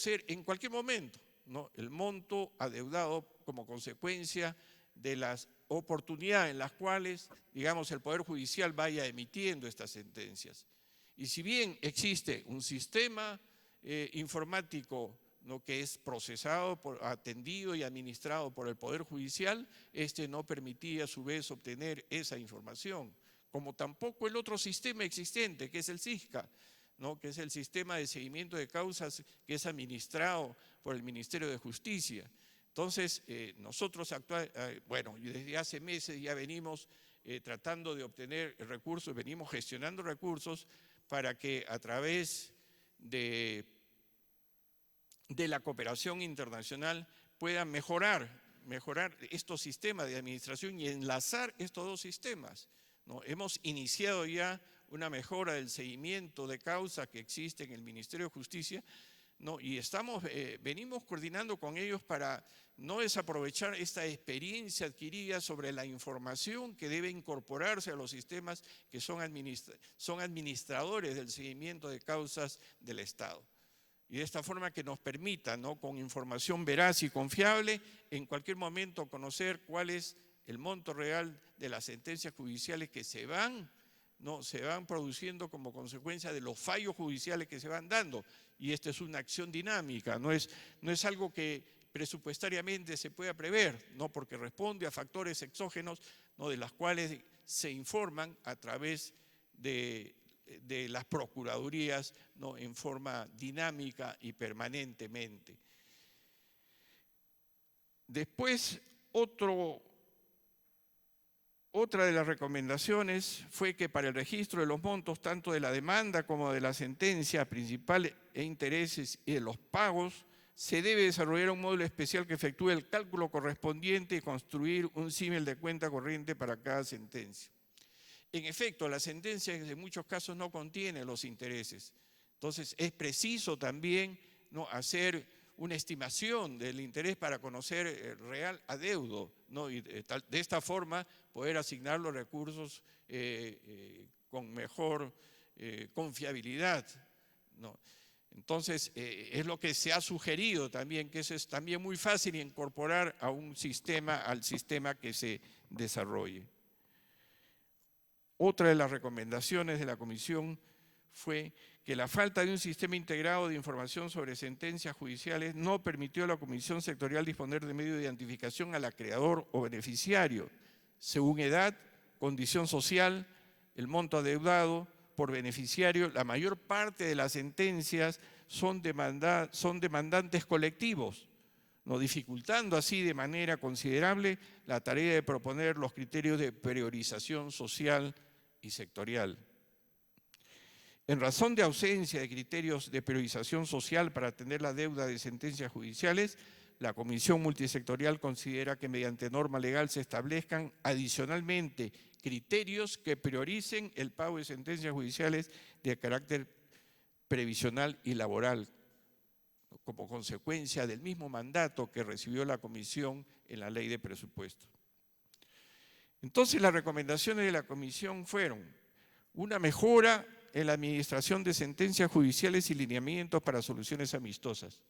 ser en cualquier momento, ¿no?, el monto adeudado como consecuencia de las oportunidades en las cuales, digamos, el Poder Judicial vaya emitiendo estas sentencias. Y si bien existe un sistema informático, ¿no?, que es procesado, atendido y administrado por el Poder Judicial, este no permitía a su vez obtener esa información, como tampoco el otro sistema existente, que es el SISCA, ¿no?, que es el sistema de seguimiento de causas que es administrado por el Ministerio de Justicia. Entonces, nosotros bueno, desde hace meses ya venimos tratando de obtener recursos, venimos gestionando recursos para que a través de la cooperación internacional puedan mejorar estos sistemas de administración y enlazar estos dos sistemas, ¿no? Hemos iniciado ya una mejora del seguimiento de causas que existe en el Ministerio de Justicia, ¿no? Y venimos coordinando con ellos para no desaprovechar esta experiencia adquirida sobre la información que debe incorporarse a los sistemas que son administradores del seguimiento de causas del Estado. Y de esta forma que nos permita, ¿no?, con información veraz y confiable, en cualquier momento conocer cuál es el monto real de las sentencias judiciales que se van produciendo como consecuencia de los fallos judiciales que se van dando. Y esta es una acción dinámica, no es algo que presupuestariamente se pueda prever, ¿no?, porque responde a factores exógenos, ¿no?, de las cuales se informan a través de las procuradurías, ¿no?, en forma dinámica y permanentemente. Después, otra de las recomendaciones fue que para el registro de los montos, tanto de la demanda como de la sentencia principal e intereses y de los pagos, se debe desarrollar un módulo especial que efectúe el cálculo correspondiente y construir un símil de cuenta corriente para cada sentencia. En efecto, la sentencia en muchos casos no contiene los intereses. Entonces, es preciso también, ¿no?, hacer una estimación del interés para conocer el real adeudo, ¿no?, y de esta forma poder asignar los recursos con mejor confiabilidad, ¿no? Entonces, es lo que se ha sugerido también, que eso es también muy fácil incorporar a al sistema que se desarrolle. Otra de las recomendaciones de la Comisión fue que la falta de un sistema integrado de información sobre sentencias judiciales no permitió a la Comisión Sectorial disponer de medios de identificación al acreedor o beneficiario, según edad, condición social, el monto adeudado por beneficiario. La mayor parte de las sentencias son demandantes colectivos, ¿no?, dificultando así de manera considerable la tarea de proponer los criterios de priorización social y sectorial. En razón de ausencia de criterios de priorización social para atender la deuda de sentencias judiciales, la Comisión Multisectorial considera que mediante norma legal se establezcan adicionalmente criterios que prioricen el pago de sentencias judiciales de carácter previsional y laboral, como consecuencia del mismo mandato que recibió la Comisión en la Ley de Presupuesto. Entonces, las recomendaciones de la Comisión fueron una mejora en la administración de sentencias judiciales y lineamientos para soluciones amistosas.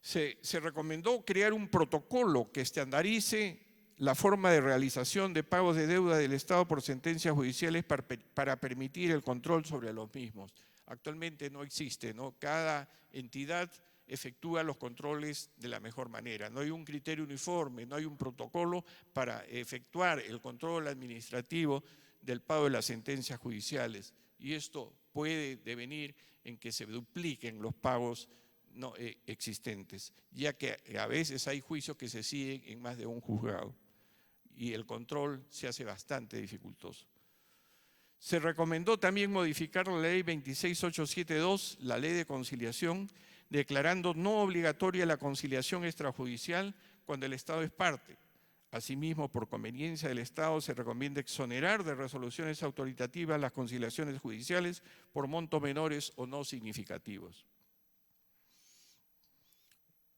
Se recomendó crear un protocolo que estandarice la forma de realización de pagos de deuda del Estado por sentencias judiciales para permitir el control sobre los mismos. Actualmente no existe, ¿no? Cada entidad efectúa los controles de la mejor manera. No hay un criterio uniforme, no hay un protocolo para efectuar el control administrativo del pago de las sentencias judiciales. Y esto puede devenir en que se dupliquen los pagos no existentes, ya que a veces hay juicios que se siguen en más de un juzgado y el control se hace bastante dificultoso. Se recomendó también modificar la ley 26872, la ley de conciliación, declarando no obligatoria la conciliación extrajudicial cuando el Estado es parte. Asimismo, por conveniencia del Estado, se recomienda exonerar de resoluciones autoritativas las conciliaciones judiciales por montos menores o no significativos.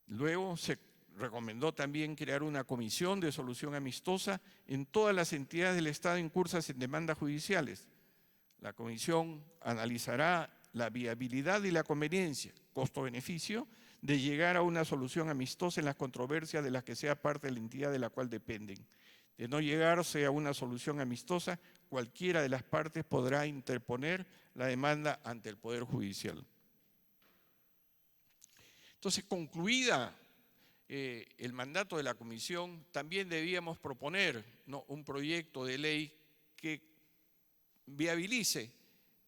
Luego se recomendó también crear una comisión de solución amistosa en todas las entidades del Estado incursas en demandas judiciales, La comisión analizará la viabilidad y la conveniencia, costo-beneficio, de llegar a una solución amistosa en las controversias de las que sea parte de la entidad de la cual dependen. De no llegarse a una solución amistosa, cualquiera de las partes podrá interponer la demanda ante el Poder Judicial. Entonces, concluida el mandato de la comisión, también debíamos proponer, ¿no?, un proyecto de ley que viabilice,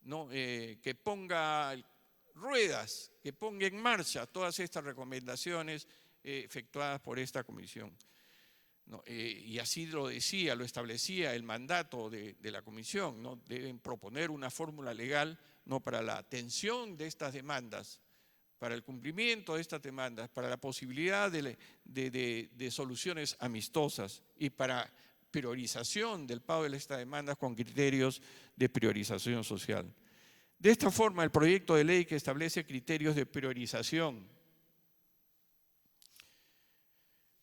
¿no?, que ponga ruedas, que ponga en marcha todas estas recomendaciones efectuadas por esta comisión. ¿No? Y así lo decía, lo establecía el mandato de la comisión, ¿no? Deben proponer una fórmula legal, ¿no?, para la atención de estas demandas, para el cumplimiento de estas demandas, para la posibilidad de soluciones amistosas y para priorización del pago de estas demandas con criterios de priorización social. De esta forma, el proyecto de ley que establece criterios de priorización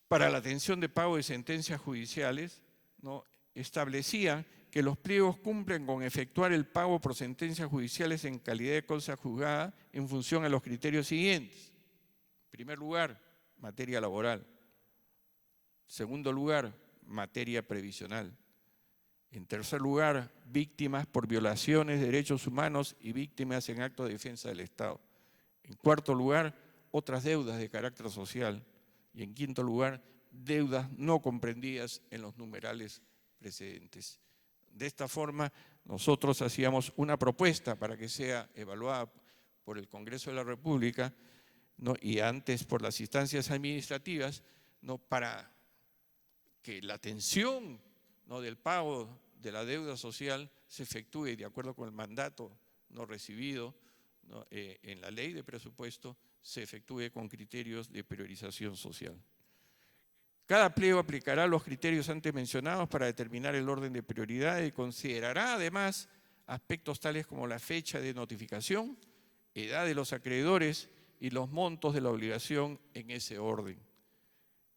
para la atención de pago de sentencias judiciales, ¿no?, establecía que los pliegos cumplen con efectuar el pago por sentencias judiciales en calidad de cosa juzgada en función a los criterios siguientes. En primer lugar, materia laboral. En segundo lugar, materia previsional. En tercer lugar, víctimas por violaciones de derechos humanos y víctimas en actos de defensa del Estado. En cuarto lugar, otras deudas de carácter social. Y en quinto lugar, deudas no comprendidas en los numerales precedentes. De esta forma, nosotros hacíamos una propuesta para que sea evaluada por el Congreso de la República, ¿no?, y antes por las instancias administrativas, ¿no?, para que la atención, ¿no?, del pago de la deuda social se efectúe de acuerdo con el mandato no recibido, ¿no?, en la ley de presupuesto, se efectúe con criterios de priorización social. Cada pliego aplicará los criterios antes mencionados para determinar el orden de prioridad y considerará además aspectos tales como la fecha de notificación, edad de los acreedores y los montos de la obligación en ese orden.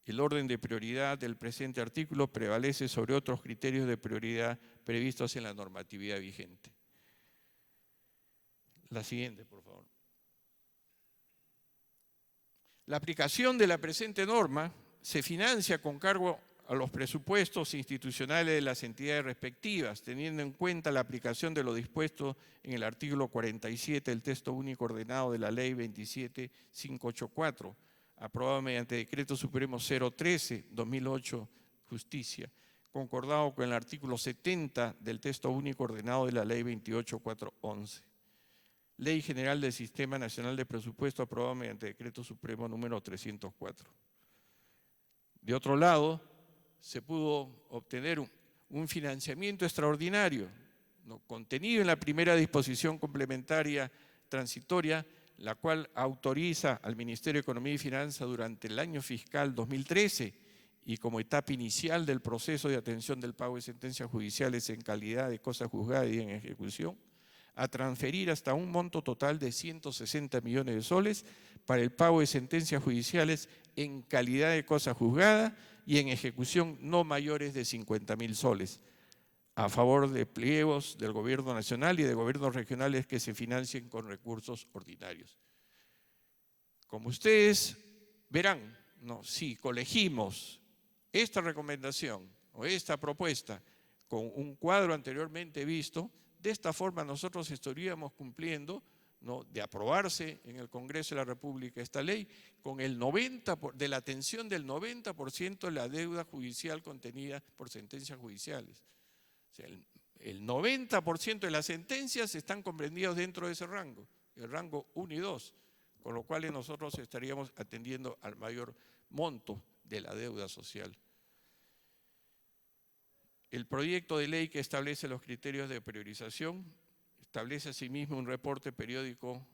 El orden de prioridad del presente artículo prevalece sobre otros criterios de prioridad previstos en la normatividad vigente. La siguiente, por favor. La aplicación de la presente norma se financia con cargo a los presupuestos institucionales de las entidades respectivas, teniendo en cuenta la aplicación de lo dispuesto en el artículo 47 del texto único ordenado de la Ley 27584, aprobado mediante Decreto Supremo 013-2008, Justicia, concordado con el artículo 70 del texto único ordenado de la Ley 28411. Ley General del Sistema Nacional de Presupuesto, aprobado mediante Decreto Supremo número 304. De otro lado, se pudo obtener un financiamiento extraordinario, ¿no?, contenido en la primera disposición complementaria transitoria, la cual autoriza al Ministerio de Economía y Finanzas durante el año fiscal 2013 y como etapa inicial del proceso de atención del pago de sentencias judiciales en calidad de cosa juzgada y en ejecución, a transferir hasta un monto total de 160 millones de soles para el pago de sentencias judiciales en calidad de cosa juzgada y en ejecución no mayores de 50.000 soles, a favor de pliegos del Gobierno Nacional y de gobiernos regionales que se financien con recursos ordinarios. Como ustedes verán, ¿no?, si colegimos esta recomendación o esta propuesta con un cuadro anteriormente visto, de esta forma nosotros estaríamos cumpliendo, ¿no?, de aprobarse en el Congreso de la República esta ley, con el 90% de la atención del 90% de la deuda judicial contenida por sentencias judiciales. O sea, el 90% de las sentencias están comprendidas dentro de ese rango, el rango 1 y 2, con lo cual nosotros estaríamos atendiendo al mayor monto de la deuda social. El proyecto de ley que establece los criterios de priorización establece asimismo un reporte periódico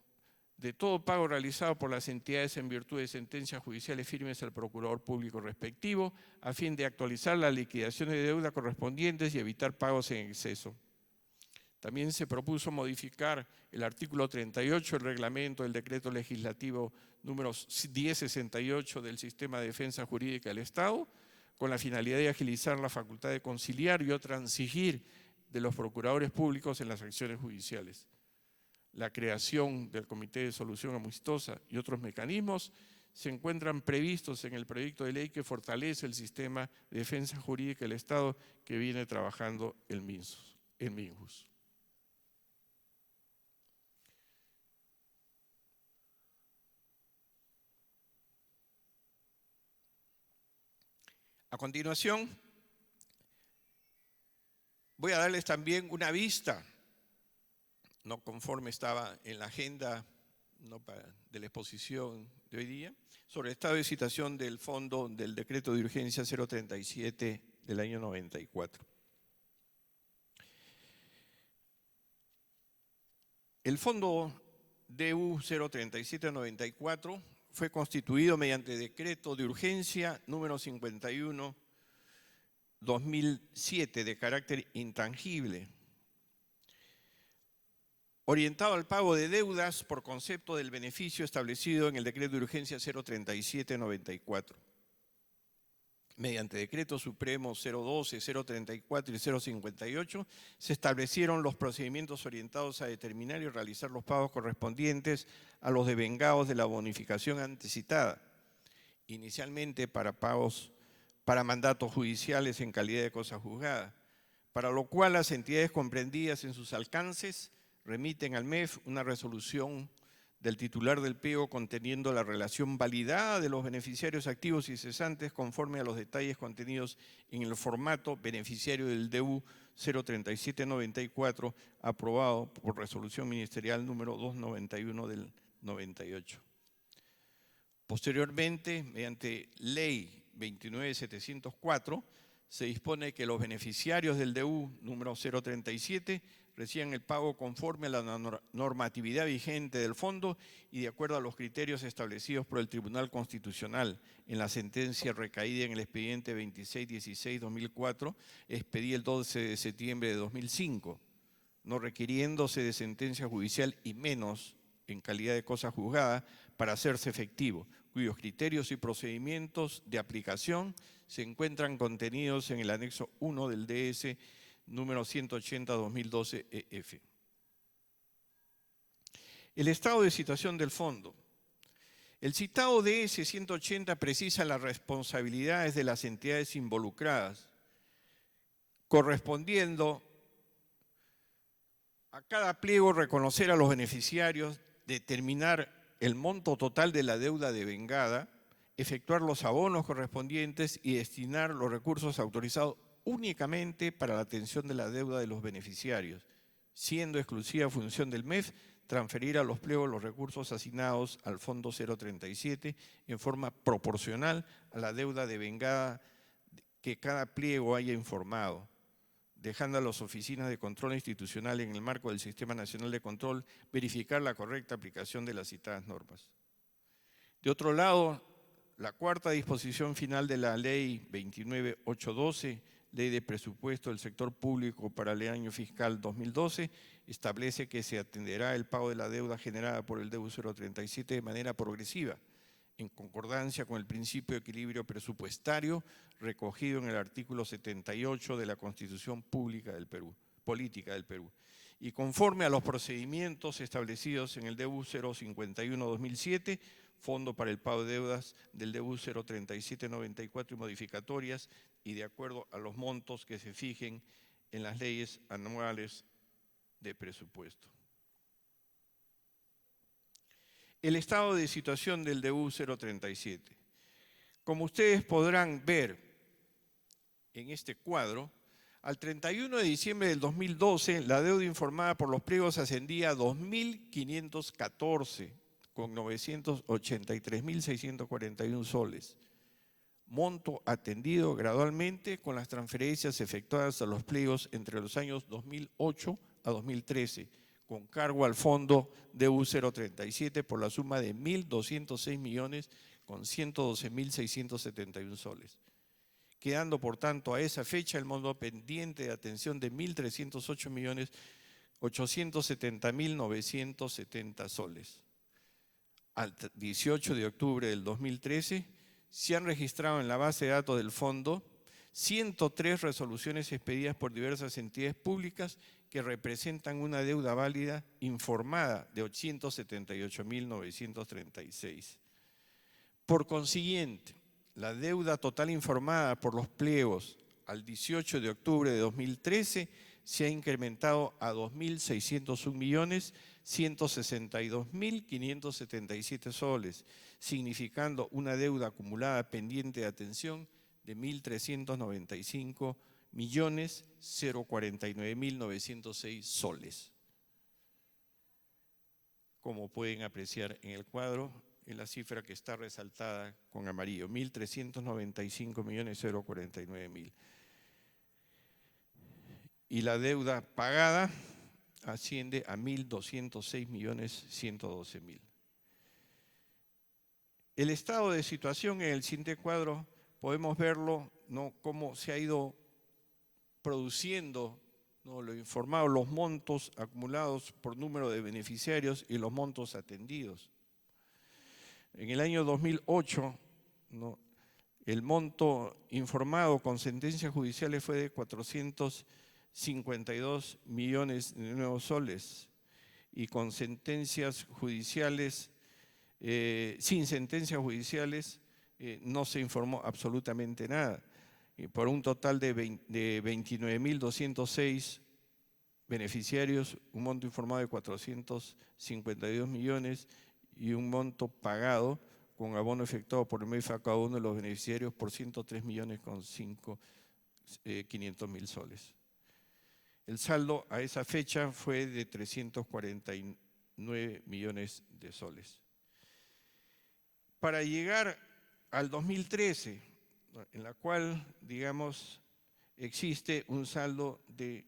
de todo pago realizado por las entidades en virtud de sentencias judiciales firmes al procurador público respectivo, a fin de actualizar las liquidaciones de deuda correspondientes y evitar pagos en exceso. También se propuso modificar el artículo 38 del reglamento del decreto legislativo número 1068 del Sistema de Defensa Jurídica del Estado, con la finalidad de agilizar la facultad de conciliar y o transigir de los procuradores públicos en las acciones judiciales. La creación del Comité de Solución Amistosa y otros mecanismos se encuentran previstos en el proyecto de ley que fortalece el sistema de defensa jurídica del Estado que viene trabajando el MINJUS. A continuación, voy a darles también una vista, no conforme estaba en la agenda de la exposición de hoy día, sobre el estado de situación del fondo del decreto de urgencia 037 del año 94. El fondo DU 037-94 fue constituido mediante decreto de urgencia número 51/2007 de carácter intangible, orientado al pago de deudas por concepto del beneficio establecido en el decreto de urgencia 037-94. Mediante decretos supremos 012, 034 y 058 se establecieron los procedimientos orientados a determinar y realizar los pagos correspondientes a los devengados de la bonificación antecitada, inicialmente para pagos para mandatos judiciales en calidad de cosa juzgada, para lo cual las entidades comprendidas en sus alcances remiten al MEF una resolución del titular del pliego conteniendo la relación validada de los beneficiarios activos y cesantes conforme a los detalles contenidos en el formato beneficiario del DU 037-94 aprobado por resolución ministerial número 291 del 98. Posteriormente, mediante ley 29.704, se dispone que los beneficiarios del DU número 037 reciban el pago conforme a la normatividad vigente del fondo y de acuerdo a los criterios establecidos por el Tribunal Constitucional en la sentencia recaída en el expediente 2616-2004, expedida el 12 de septiembre de 2005, no requiriéndose de sentencia judicial y menos en calidad de cosa juzgada para hacerse efectivo, cuyos criterios y procedimientos de aplicación se encuentran contenidos en el anexo 1 del DS número 180-2012 EF. El estado de situación del fondo. El citado DS 180 precisa las responsabilidades de las entidades involucradas, correspondiendo a cada pliego reconocer a los beneficiarios, determinar el monto total de la deuda devengada, efectuar los abonos correspondientes y destinar los recursos autorizados únicamente para la atención de la deuda de los beneficiarios, siendo exclusiva función del MEF transferir a los pliegos los recursos asignados al Fondo 037 en forma proporcional a la deuda devengada que cada pliego haya informado, dejando a las oficinas de control institucional en el marco del Sistema Nacional de Control verificar la correcta aplicación de las citadas normas. De otro lado, la cuarta disposición final de la Ley 29.812, Ley de Presupuesto del Sector Público para el año fiscal 2012, establece que se atenderá el pago de la deuda generada por el DU 037 de manera progresiva, en concordancia con el principio de equilibrio presupuestario recogido en el artículo 78 de la Constitución Política del Perú, y conforme a los procedimientos establecidos en el DU 051-2007, Fondo para el Pago de Deudas del DU 037-94 y modificatorias, y de acuerdo a los montos que se fijen en las leyes anuales de presupuesto. El estado de situación del DU 037. Como ustedes podrán ver en este cuadro, al 31 de diciembre del 2012, la deuda informada por los pliegos ascendía a 2.514, con 983.641 soles. Monto atendido gradualmente con las transferencias efectuadas a los pliegos entre los años 2008 a 2013, con cargo al fondo DU 037 por la suma de 1.206 millones con 112.671 soles. Quedando, por tanto, a esa fecha el monto pendiente de atención de 1.308.870.970 soles. Al 18 de octubre del 2013 se han registrado en la base de datos del fondo 103 resoluciones expedidas por diversas entidades públicas que representan una deuda válida informada de 878.936. Por consiguiente, la deuda total informada por los pliegos al 18 de octubre de 2013 se ha incrementado a 2.601.162.577 soles, significando una deuda acumulada pendiente de atención de 1.395.049.906 soles. Como pueden apreciar en el cuadro, en la cifra que está resaltada con amarillo, 1.395.049.000. Y la deuda pagada asciende a 1.206.112.000. El estado de situación en el siguiente cuadro podemos verlo, ¿no?, cómo se ha ido produciendo, ¿no?, lo informado, los montos acumulados por número de beneficiarios y los montos atendidos. En el año 2008, ¿no?, el monto informado con sentencias judiciales fue de 452 millones de nuevos soles y con sentencias judiciales, sin sentencias judiciales, no se informó absolutamente nada. Y por un total de 29.206 beneficiarios, un monto informado de 452 millones y un monto pagado con abono efectuado por el MEF a cada uno de los beneficiarios por 103 millones con 500.000 soles. El saldo a esa fecha fue de 349 millones de soles. Para llegar al 2013, en la cual, digamos, existe un saldo de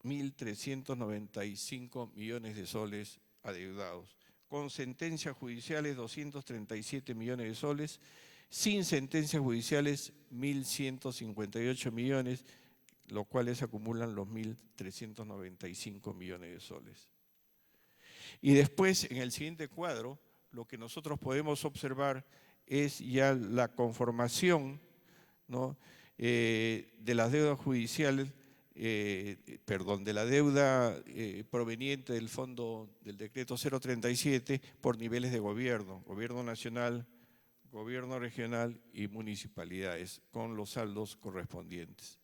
1.395 millones de soles adeudados, con sentencias judiciales 237 millones de soles, sin sentencias judiciales 1.158 millones, los cuales acumulan los 1.395 millones de soles. Y después, en el siguiente cuadro, lo que nosotros podemos observar es ya la conformación, ¿no?, de las deudas judiciales, de la deuda proveniente del fondo del decreto 037 por niveles de gobierno, gobierno nacional, gobierno regional y municipalidades, con los saldos correspondientes,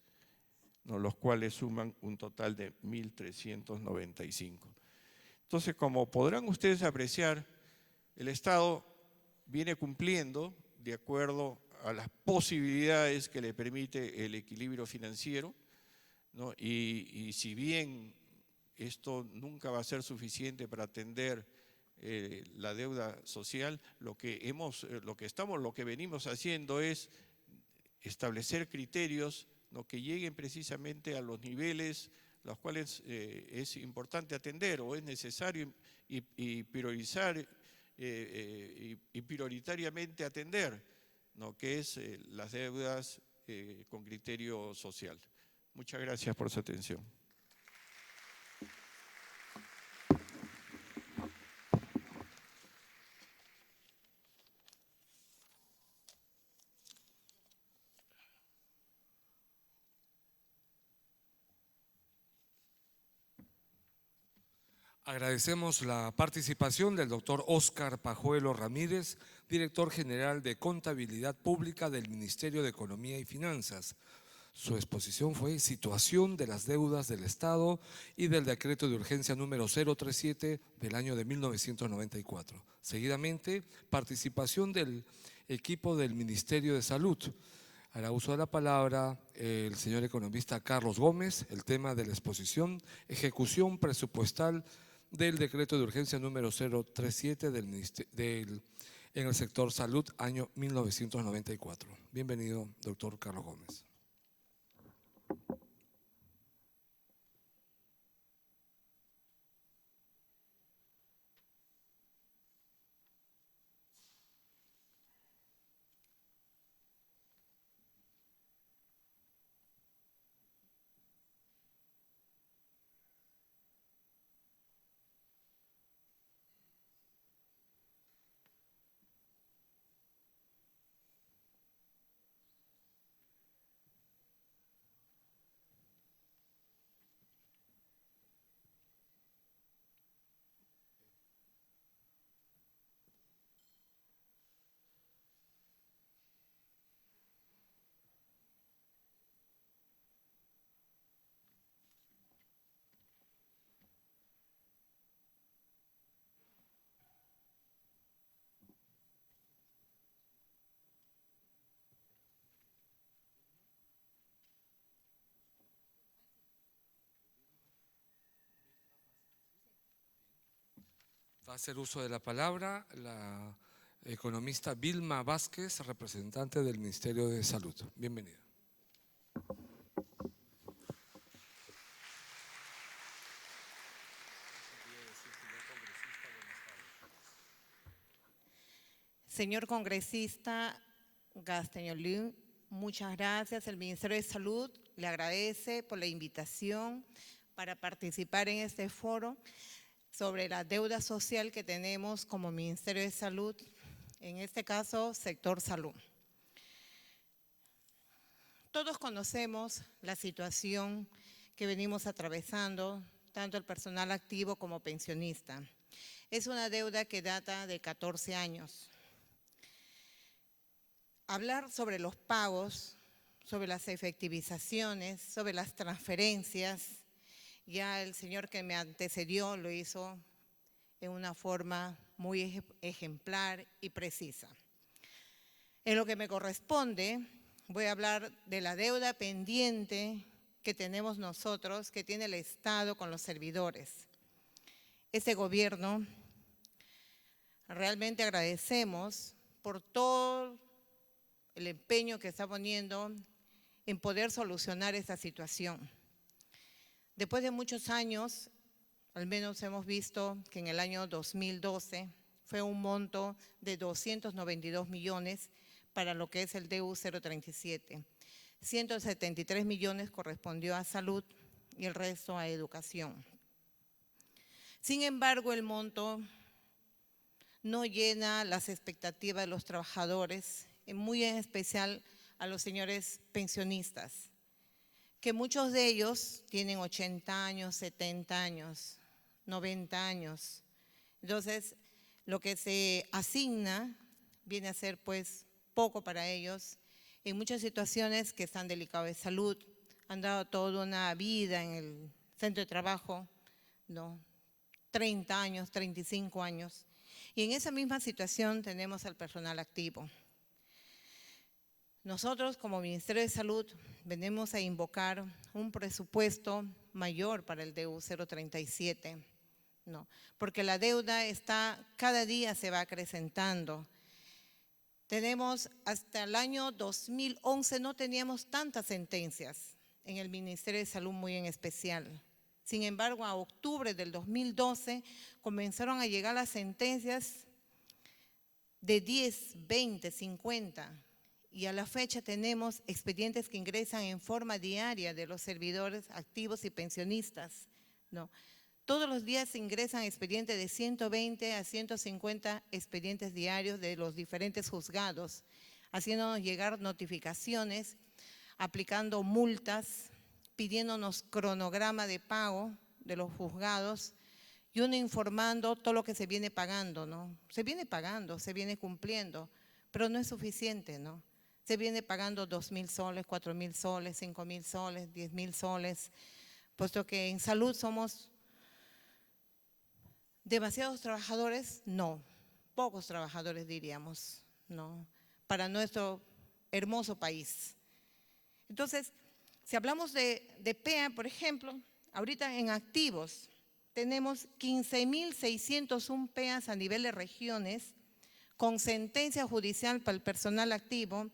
¿no?, los cuales suman un total de 1.395. Entonces, como podrán ustedes apreciar, el Estado viene cumpliendo de acuerdo a las posibilidades que le permite el equilibrio financiero, ¿no? Y si bien esto nunca va a ser suficiente para atender la deuda social, lo que venimos haciendo es establecer criterios, ¿no?, que lleguen precisamente a los niveles los cuales es importante atender o es necesario y priorizar y prioritariamente atender, ¿no?, que es las deudas con criterio social. Muchas gracias por su atención. Agradecemos la participación del doctor Óscar Pajuelo Ramírez, director general de Contabilidad Pública del Ministerio de Economía y Finanzas. Su exposición fue Situación de las deudas del Estado y del decreto de urgencia número 037 del año de 1994. Seguidamente, participación del equipo del Ministerio de Salud. Hará uso de la palabra el señor economista Carlos Gómez, el tema de la exposición, ejecución presupuestal del decreto de urgencia número 037 en el sector salud, año 1994. Bienvenido, doctor Carlos Gómez. Va a hacer uso de la palabra la economista Vilma Vázquez, representante del Ministerio de Salud. Bienvenida. Señor congresista Gasteñolín, muchas gracias. El Ministerio de Salud le agradece por la invitación para participar en este foro sobre la deuda social que tenemos como Ministerio de Salud, en este caso, sector salud. Todos conocemos la situación que venimos atravesando, tanto el personal activo como pensionista. Es una deuda que data de 14 años. Hablar sobre los pagos, sobre las efectivizaciones, sobre las transferencias, ya el señor que me antecedió lo hizo en una forma muy ejemplar y precisa. En lo que me corresponde, voy a hablar de la deuda pendiente que tenemos nosotros, que tiene el Estado con los servidores. Este gobierno, realmente agradecemos por todo el empeño que está poniendo en poder solucionar esta situación. Después de muchos años, al menos hemos visto que en el año 2012 fue un monto de 292 millones para lo que es el DU 037. 173 millones correspondió a salud y el resto a educación. Sin embargo, el monto no llena las expectativas de los trabajadores, muy en especial a los señores pensionistas, que muchos de ellos tienen 80 años, 70 años, 90 años. Entonces, lo que se asigna viene a ser pues poco para ellos en muchas situaciones que están delicados de salud. Han dado toda una vida en el centro de trabajo, ¿no? 30 años, 35 años. Y en esa misma situación tenemos al personal activo. Nosotros como Ministerio de Salud venimos a invocar un presupuesto mayor para el DU 037, ¿no? Porque la deuda cada día se va acrecentando. Tenemos hasta el año 2011 no teníamos tantas sentencias en el Ministerio de Salud muy en especial. Sin embargo, a octubre del 2012 comenzaron a llegar las sentencias de 10, 20, 50. Y a la fecha tenemos expedientes que ingresan en forma diaria de los servidores activos y pensionistas, ¿no? Todos los días se ingresan expedientes de 120 a 150 expedientes diarios de los diferentes juzgados, haciéndonos llegar notificaciones, aplicando multas, pidiéndonos cronograma de pago de los juzgados y uno informando todo lo que se viene pagando, ¿no? Se viene pagando, se viene cumpliendo, pero no es suficiente, ¿no? Se viene pagando 2.000 soles, 4.000 soles, 5.000 soles, 10.000 soles, puesto que en salud somos demasiados trabajadores, no, pocos trabajadores diríamos, ¿no? Para nuestro hermoso país. Entonces, si hablamos de PEA, por ejemplo, ahorita en activos tenemos 15.601 PEAs a nivel de regiones, con sentencia judicial para el personal activo,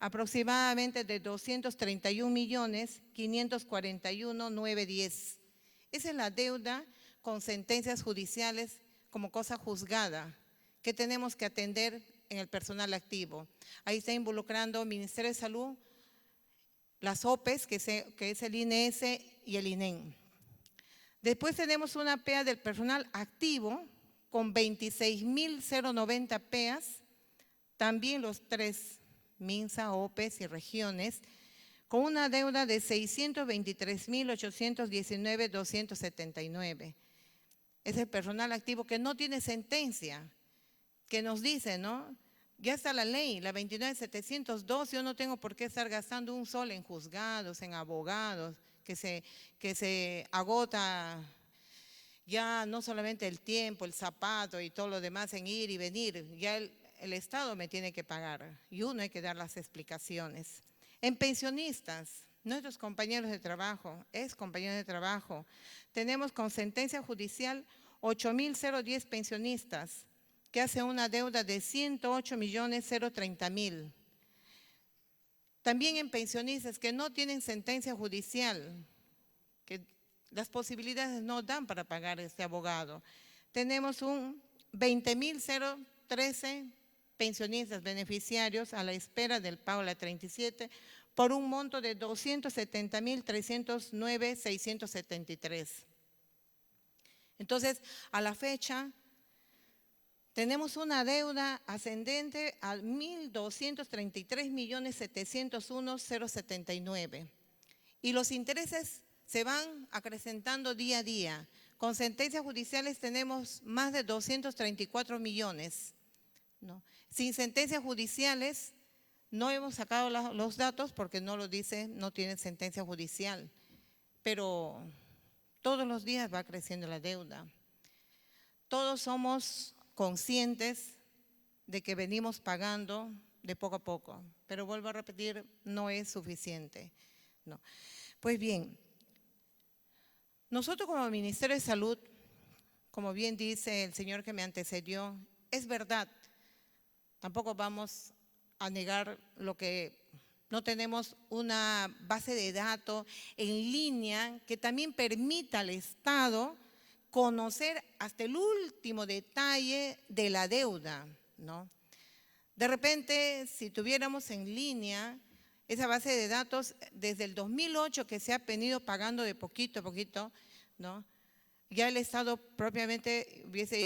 aproximadamente de 231.541.910. Esa es la deuda con sentencias judiciales como cosa juzgada que tenemos que atender en el personal activo. Ahí está involucrando el Ministerio de Salud, las OPEs, que es el INS y el INEM. Después tenemos una PEA del personal activo con 26.090 PEAs, también los 3 MINSA, OPEs y regiones, con una deuda de 623.819.279. Es el personal activo que no tiene sentencia, que nos dice, ¿no? Ya está la ley, la 29.702, yo no tengo por qué estar gastando un sol en juzgados, en abogados, que se agota ya no solamente el tiempo, el zapato y todo lo demás en ir y venir, ya el Estado me tiene que pagar y uno hay que dar las explicaciones. En pensionistas, nuestros compañeros de trabajo, compañeros de trabajo, tenemos con sentencia judicial 8.010 pensionistas, que hace una deuda de 108.030.000. También en pensionistas que no tienen sentencia judicial, que las posibilidades no dan para pagar este abogado. Tenemos un 20.013 pensionistas beneficiarios a la espera del pago de la 37 por un monto de 270.309.673. Entonces, a la fecha, tenemos una deuda ascendente a 1.233.701.079 y los intereses se van acrecentando día a día. Con sentencias judiciales tenemos más de 234 millones. ¿No? Sin sentencias judiciales no hemos sacado los datos porque no lo dice, no tiene sentencia judicial, pero todos los días va creciendo la deuda. Todos somos conscientes de que venimos pagando de poco a poco, pero vuelvo a repetir, no es suficiente. No. Pues bien, nosotros como Ministerio de Salud, como bien dice el señor que me antecedió, es verdad, tampoco vamos a negar lo que no tenemos una base de datos en línea que también permita al Estado conocer hasta el último detalle de la deuda, ¿no? De repente, si tuviéramos en línea esa base de datos desde el 2008 que se ha venido pagando de poquito a poquito, ¿no? Ya el Estado propiamente hubiese